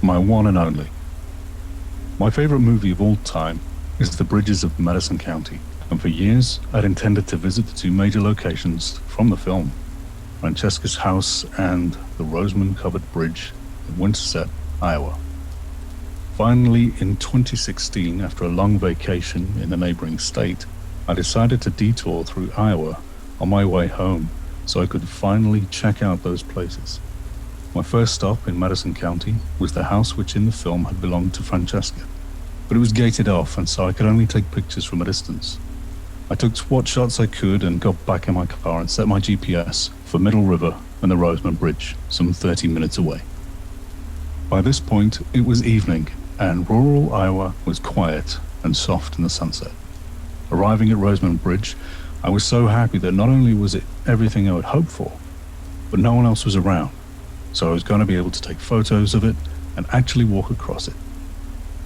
my one and only. My favorite movie of all time is The Bridges of Madison County, and for years I'd intended to visit the two major locations from the film, Francesca's house and the Roseman-covered bridge in Winterset, Iowa. Finally, in 2016, after a long vacation in the neighboring state, I decided to detour through Iowa on my way home so I could finally check out those places. My first stop in Madison County was the house which in the film had belonged to Francesca, but it was gated off and so I could only take pictures from a distance. I took what shots I could and got back in my car and set my GPS for Middle River and the Roseman Bridge, some 30 minutes away. By this point, it was evening, and rural Iowa was quiet and soft in the sunset. Arriving at Roseman Bridge, I was so happy that not only was it everything I would hope for, but no one else was around, so I was going to be able to take photos of it and actually walk across it.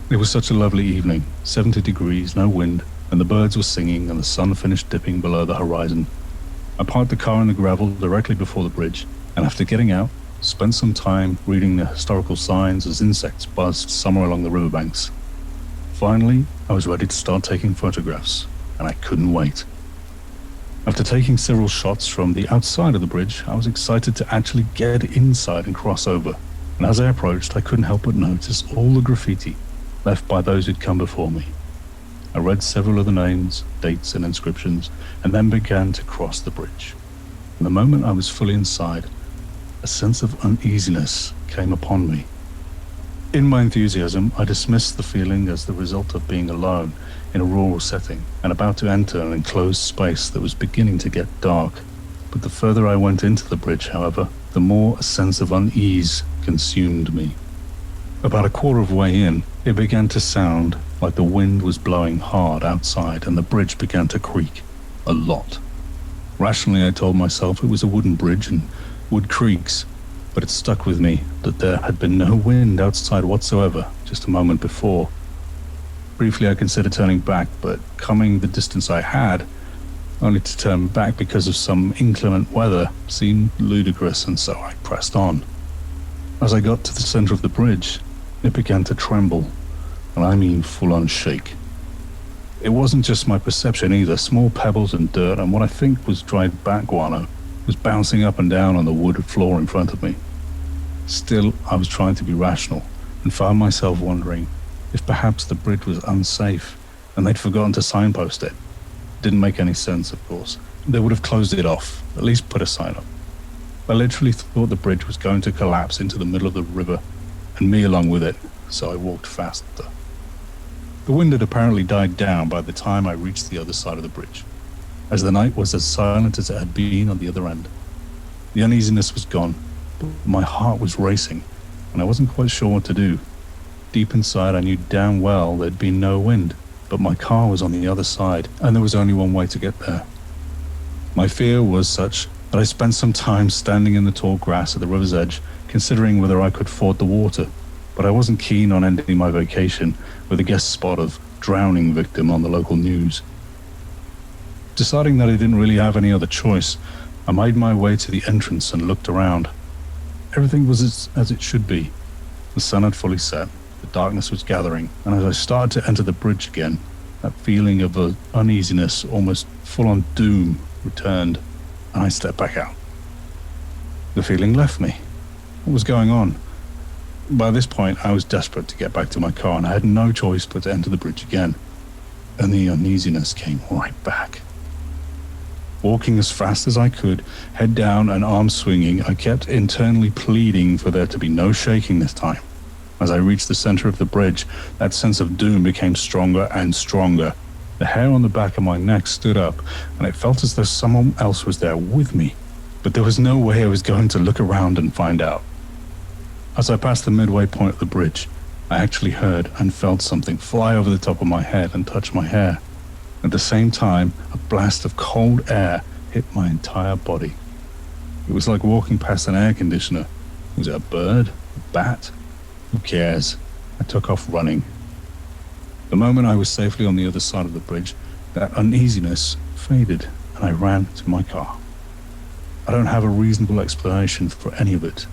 It was such a lovely evening, 70 degrees, no wind, and the birds were singing and the sun finished dipping below the horizon. I parked the car in the gravel directly before the bridge, and after getting out, spent some time reading the historical signs as insects buzzed somewhere along the riverbanks. Finally, I was ready to start taking photographs, and I couldn't wait. After taking several shots from the outside of the bridge, I was excited to actually get inside and cross over, and as I approached, I couldn't help but notice all the graffiti left by those who'd come before me. I read several of the names, dates, and inscriptions, and then began to cross the bridge. And the moment I was fully inside, a sense of uneasiness came upon me. In my enthusiasm, I dismissed the feeling as the result of being alone in a rural setting and about to enter an enclosed space that was beginning to get dark. But the further I went into the bridge, however, the more a sense of unease consumed me. About a quarter of the way in, it began to sound like the wind was blowing hard outside and the bridge began to creak a lot. Rationally, I told myself it was a wooden bridge and wood creaks, but it stuck with me that there had been no wind outside whatsoever just a moment before. Briefly, I considered turning back, but coming the distance I had, only to turn back because of some inclement weather, seemed ludicrous, and so I pressed on. As I got to the center of the bridge, it began to tremble, and I mean full-on shake. It wasn't just my perception either. Small pebbles and dirt and what I think was dried bat guano was bouncing up and down on the wood floor in front of me. Still, I was trying to be rational and found myself wondering if perhaps the bridge was unsafe and they'd forgotten to signpost it. Didn't make any sense, of course. They would have closed it off, at least put a sign up. I literally thought the bridge was going to collapse into the middle of the river and me along with it, so I walked faster. The wind had apparently died down by the time I reached the other side of the bridge, as the night was as silent as it had been on the other end. The uneasiness was gone, but my heart was racing, and I wasn't quite sure what to do. Deep inside, I knew damn well there'd been no wind, but my car was on the other side, and there was only one way to get there. My fear was such that I spent some time standing in the tall grass at the river's edge, considering whether I could ford the water, but I wasn't keen on ending my vacation with a guest spot of drowning victim on the local news. Deciding that I didn't really have any other choice, I made my way to the entrance and looked around. Everything was as it should be. The sun had fully set, the darkness was gathering, and as I started to enter the bridge again, that feeling of uneasiness, almost full-on doom, returned, and I stepped back out. The feeling left me. What was going on? By this point, I was desperate to get back to my car, and I had no choice but to enter the bridge again. And the uneasiness came right back. Walking as fast as I could, head down and arms swinging, I kept internally pleading for there to be no shaking this time. As I reached the center of the bridge, that sense of doom became stronger and stronger. The hair on the back of my neck stood up, and it felt as though someone else was there with me. But there was no way I was going to look around and find out. As I passed the midway point of the bridge, I actually heard and felt something fly over the top of my head and touch my hair. At the same time, a blast of cold air hit my entire body. It was like walking past an air conditioner. Was it a bird? A bat? Who cares? I took off running. The moment I was safely on the other side of the bridge, that uneasiness faded and I ran to my car. I don't have a reasonable explanation for any of it,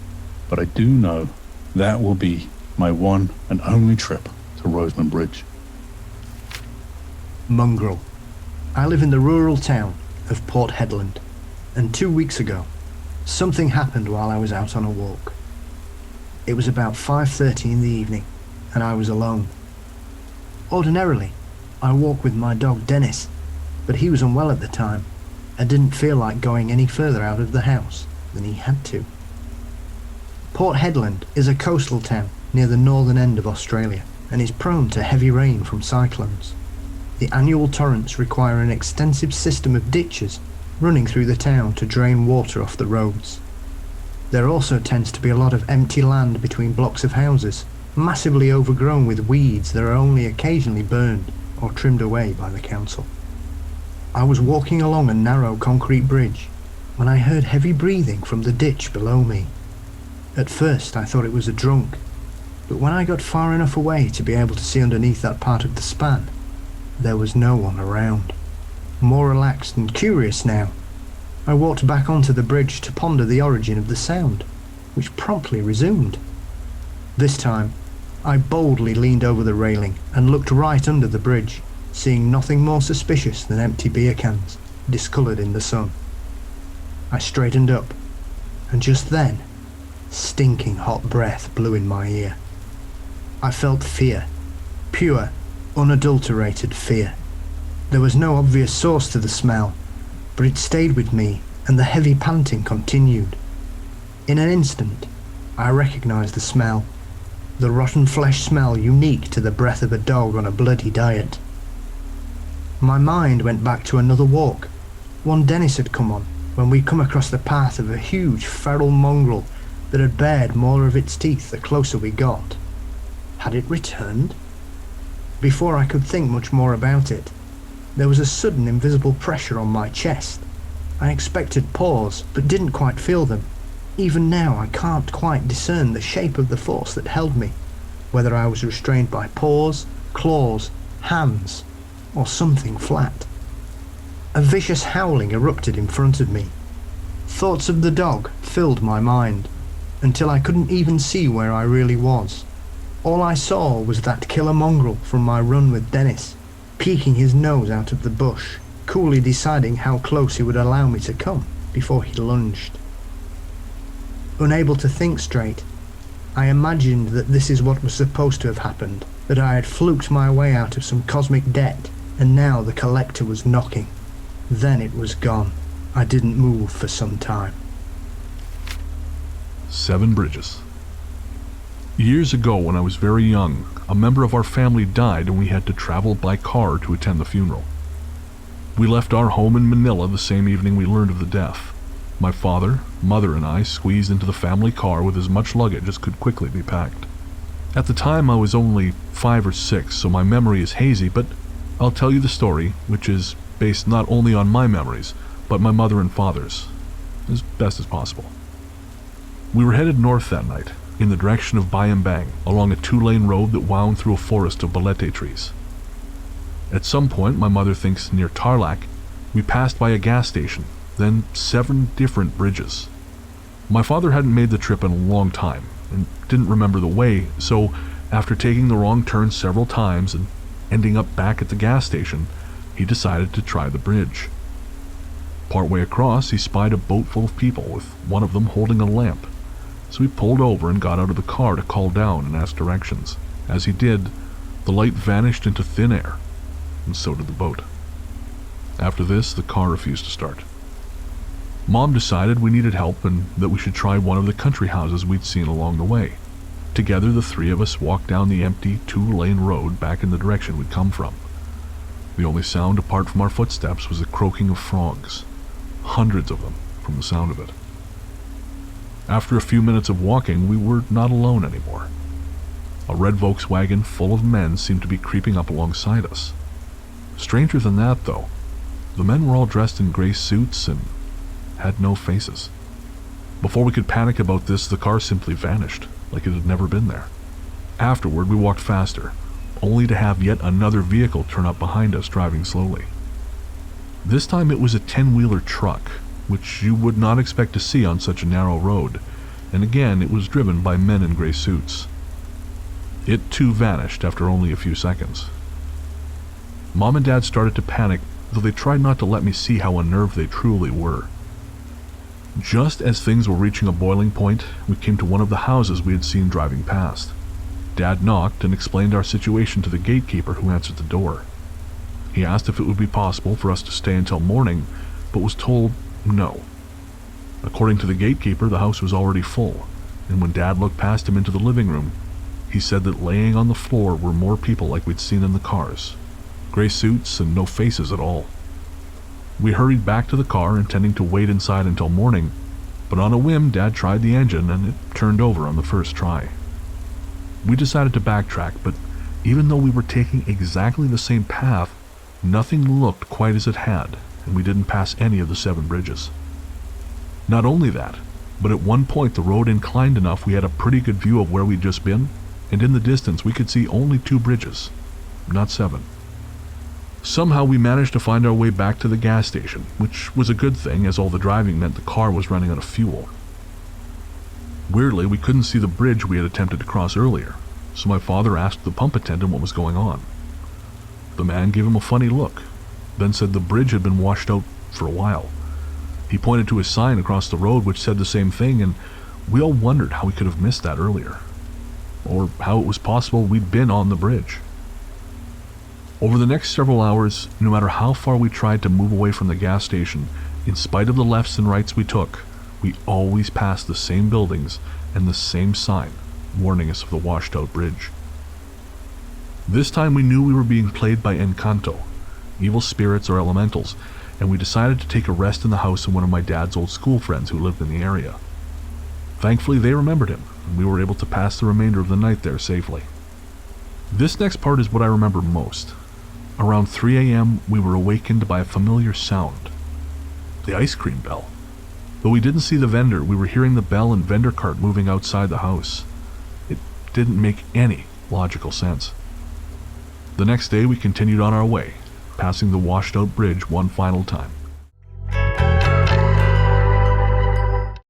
but I do know that will be my one and only trip to Roseman Bridge. Mongrel. I live in the rural town of Port Hedland, and 2 weeks ago, something happened while I was out on a walk. It was about 5:30 in the evening, and I was alone. Ordinarily, I walk with my dog Dennis, but he was unwell at the time and didn't feel like going any further out of the house than he had to. Port Hedland is a coastal town near the northern end of Australia and is prone to heavy rain from cyclones. The annual torrents require an extensive system of ditches running through the town to drain water off the roads. There also tends to be a lot of empty land between blocks of houses, massively overgrown with weeds that are only occasionally burned or trimmed away by the council. I was walking along a narrow concrete bridge when I heard heavy breathing from the ditch below me. At first I thought it was a drunk, but when I got far enough away to be able to see underneath that part of the span, there was no one around. More relaxed and curious now, I walked back onto the bridge to ponder the origin of the sound, which promptly resumed. This time, I boldly leaned over the railing and looked right under the bridge, seeing nothing more suspicious than empty beer cans, discoloured in the sun. I straightened up, and just then, stinking hot breath blew in my ear. I felt fear, pure, unadulterated fear. There was no obvious source to the smell, but it stayed with me, and the heavy panting continued. In an instant, I recognized the smell, the rotten flesh smell unique to the breath of a dog on a bloody diet. My mind went back to another walk, one Dennis had come on, when we'd come across the path of a huge feral mongrel that had bared more of its teeth the closer we got. Had it returned? Before I could think much more about it, there was a sudden invisible pressure on my chest. I expected paws, but didn't quite feel them. Even now I can't quite discern the shape of the force that held me, whether I was restrained by paws, claws, hands, or something flat. A vicious howling erupted in front of me. Thoughts of the dog filled my mind, until I couldn't even see where I really was. All I saw was that killer mongrel from my run with Dennis, peeking his nose out of the bush, coolly deciding how close he would allow me to come before he lunged. Unable to think straight, I imagined that this is what was supposed to have happened, that I had fluked my way out of some cosmic debt, and now the collector was knocking. Then it was gone. I didn't move for some time. 7 Bridges. Years ago, when I was very young, a member of our family died and we had to travel by car to attend the funeral. We left our home in Manila the same evening we learned of the death. My father, mother, and I squeezed into the family car with as much luggage as could quickly be packed. At the time I was only 5 or 6, so my memory is hazy, but I'll tell you the story, which is based not only on my memories, but my mother and father's, as best as possible. We were headed north that night, in the direction of Bayambang, along a 2-lane road that wound through a forest of balete trees. At some point, my mother thinks near Tarlac, we passed by a gas station, then 7 different bridges. My father hadn't made the trip in a long time, and didn't remember the way, so after taking the wrong turn several times and ending up back at the gas station, he decided to try the bridge. Partway across, he spied a boat full of people, with one of them holding a lamp. So he pulled over and got out of the car to call down and ask directions. As he did, the light vanished into thin air, and so did the boat. After this, the car refused to start. Mom decided we needed help and that we should try one of the country houses we'd seen along the way. Together, the 3 of us walked down the empty 2-lane road back in the direction we'd come from. The only sound apart from our footsteps was the croaking of frogs, hundreds of them from the sound of it. After a few minutes of walking, we were not alone anymore. A red Volkswagen full of men seemed to be creeping up alongside us. Stranger than that, though, the men were all dressed in gray suits and had no faces. Before we could panic about this, the car simply vanished, like it had never been there. Afterward, we walked faster, only to have yet another vehicle turn up behind us, driving slowly. This time it was a 10-wheeler truck, which you would not expect to see on such a narrow road, and again it was driven by men in gray suits. It too vanished after only a few seconds. Mom and Dad started to panic, though they tried not to let me see how unnerved they truly were. Just as things were reaching a boiling point, we came to one of the houses we had seen driving past. Dad knocked and explained our situation to the gatekeeper who answered the door. He asked if it would be possible for us to stay until morning, but was told no. According to the gatekeeper, the house was already full, and when Dad looked past him into the living room, he said that laying on the floor were more people like we'd seen in the cars. Gray suits and no faces at all. We hurried back to the car, intending to wait inside until morning, but on a whim, Dad tried the engine and it turned over on the first try. We decided to backtrack, but even though we were taking exactly the same path, nothing looked quite as it had, and we didn't pass any of the 7 bridges. Not only that, but at one point the road inclined enough we had a pretty good view of where we'd just been, and in the distance we could see only 2 bridges, not 7. Somehow we managed to find our way back to the gas station, which was a good thing as all the driving meant the car was running out of fuel. Weirdly, we couldn't see the bridge we had attempted to cross earlier, so my father asked the pump attendant what was going on. The man gave him a funny look, then said the bridge had been washed out for a while. He pointed to a sign across the road which said the same thing, and we all wondered how we could have missed that earlier, or how it was possible we'd been on the bridge. Over the next several hours, no matter how far we tried to move away from the gas station, in spite of the lefts and rights we took, we always passed the same buildings and the same sign warning us of the washed-out bridge. This time we knew we were being played by Encanto, evil spirits or elementals, and we decided to take a rest in the house of one of my dad's old school friends who lived in the area. Thankfully, they remembered him, and we were able to pass the remainder of the night there safely. This next part is what I remember most. Around 3 a.m., we were awakened by a familiar sound. The ice cream bell. Though we didn't see the vendor, we were hearing the bell and vendor cart moving outside the house. It didn't make any logical sense. The next day, we continued on our way, passing the washed-out bridge one final time.